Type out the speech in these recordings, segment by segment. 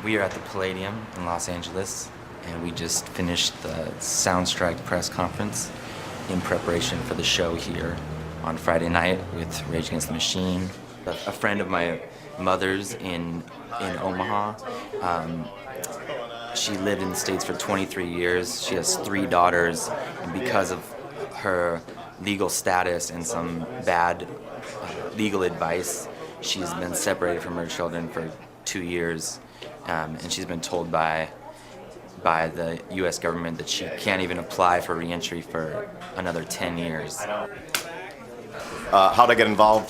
We are at the Palladium in Los Angeles, and we just finished the Soundstrike press conference in preparation for the show here on Friday night with Rage Against the Machine. A friend of my mother's in Omaha. She lived in the States for 23 years. She has 3 daughters, and because of her legal status and some bad legal advice, she's been separated from her children for 2 years. And she's been told by the U.S. government that she can't even apply for re-entry for another 10 years. How'd I get involved?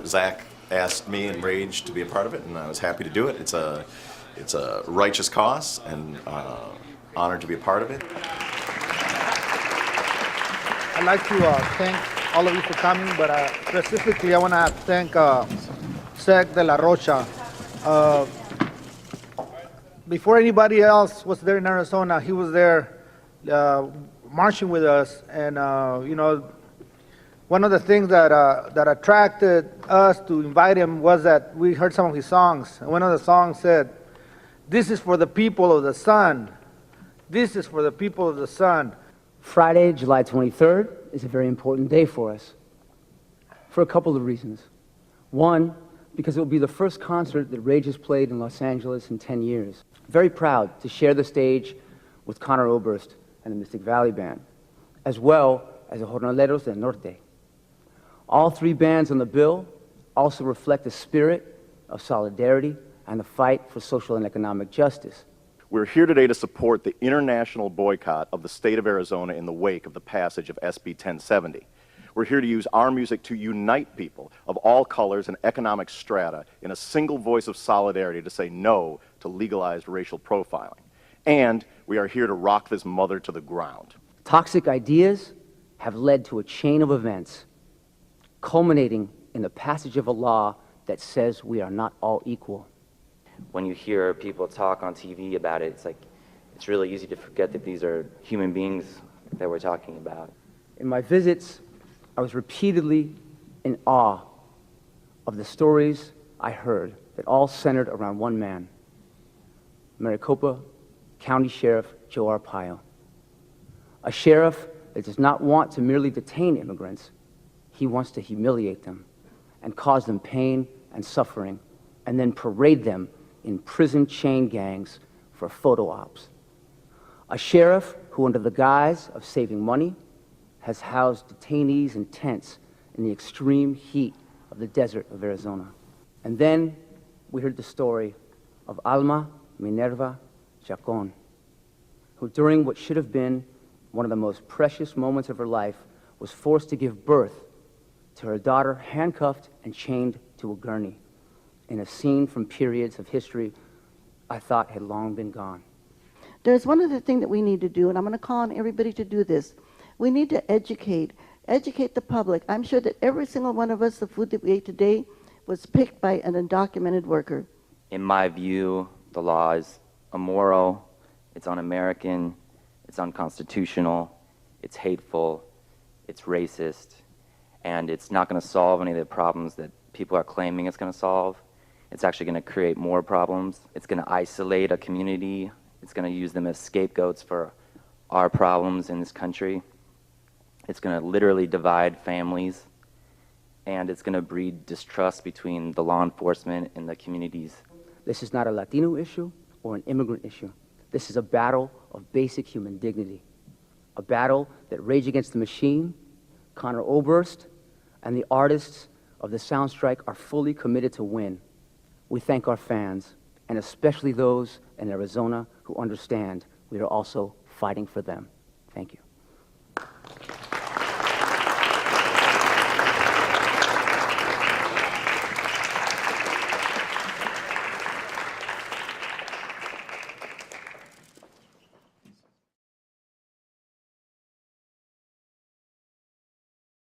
Zack asked me and Rage to be a part of it, and I was happy to do it. It's a righteous cause, and honored to be a part of it. I'd like to thank all of you for coming, but specifically I want to thank Zack de la Rocha. Before anybody else was there in Arizona, he was there marching with us, and one of the things that attracted us to invite him was that we heard some of his songs, and one of the songs said, "This is for the people of the sun. This is for the people of the sun." Friday, July 23rd is a very important day for us for a couple of reasons. One, because it will be the first concert that Rage has played in Los Angeles in 10 years. Very proud to share the stage with Conor Oberst and the Mystic Valley Band, as well as the Jornaleros del Norte. All 3 bands on the bill also reflect the spirit of solidarity and the fight for social and economic justice. We're here today to support the international boycott of the state of Arizona in the wake of the passage of SB 1070. We're here to use our music to unite people of all colors and economic strata in a single voice of solidarity to say no to legalized racial profiling. And we are here to rock this mother to the ground. Toxic ideas have led to a chain of events, culminating in the passage of a law that says we are not all equal. When you hear people talk on TV about it, it's really easy to forget that these are human beings that we're talking about. In my visits, I was repeatedly in awe of the stories I heard that all centered around one man, Maricopa County Sheriff Joe Arpaio. A sheriff that does not want to merely detain immigrants, he wants to humiliate them and cause them pain and suffering, and then parade them in prison chain gangs for photo ops. A sheriff who, under the guise of saving money, has housed detainees in tents in the extreme heat of the desert of Arizona. And then we heard the story of Alma Minerva Chacon, who during what should have been one of the most precious moments of her life was forced to give birth to her daughter handcuffed and chained to a gurney in a scene from periods of history I thought had long been gone. There's one other thing that we need to do, and I'm going to call on everybody to do this. We need to educate the public. I'm sure that every single one of us, the food that we ate today, was picked by an undocumented worker. In my view, the law is immoral, it's un-American, it's unconstitutional, it's hateful, it's racist, and it's not going to solve any of the problems that people are claiming it's going to solve. It's actually going to create more problems. It's going to isolate a community. It's going to use them as scapegoats for our problems in this country. It's going to literally divide families, and it's going to breed distrust between the law enforcement and the communities. This is not a Latino issue or an immigrant issue. This is a battle of basic human dignity, a battle that Rage Against the Machine, Conor Oberst, and the artists of the Soundstrike are fully committed to win. We thank our fans, and especially those in Arizona who understand we are also fighting for them. Thank you.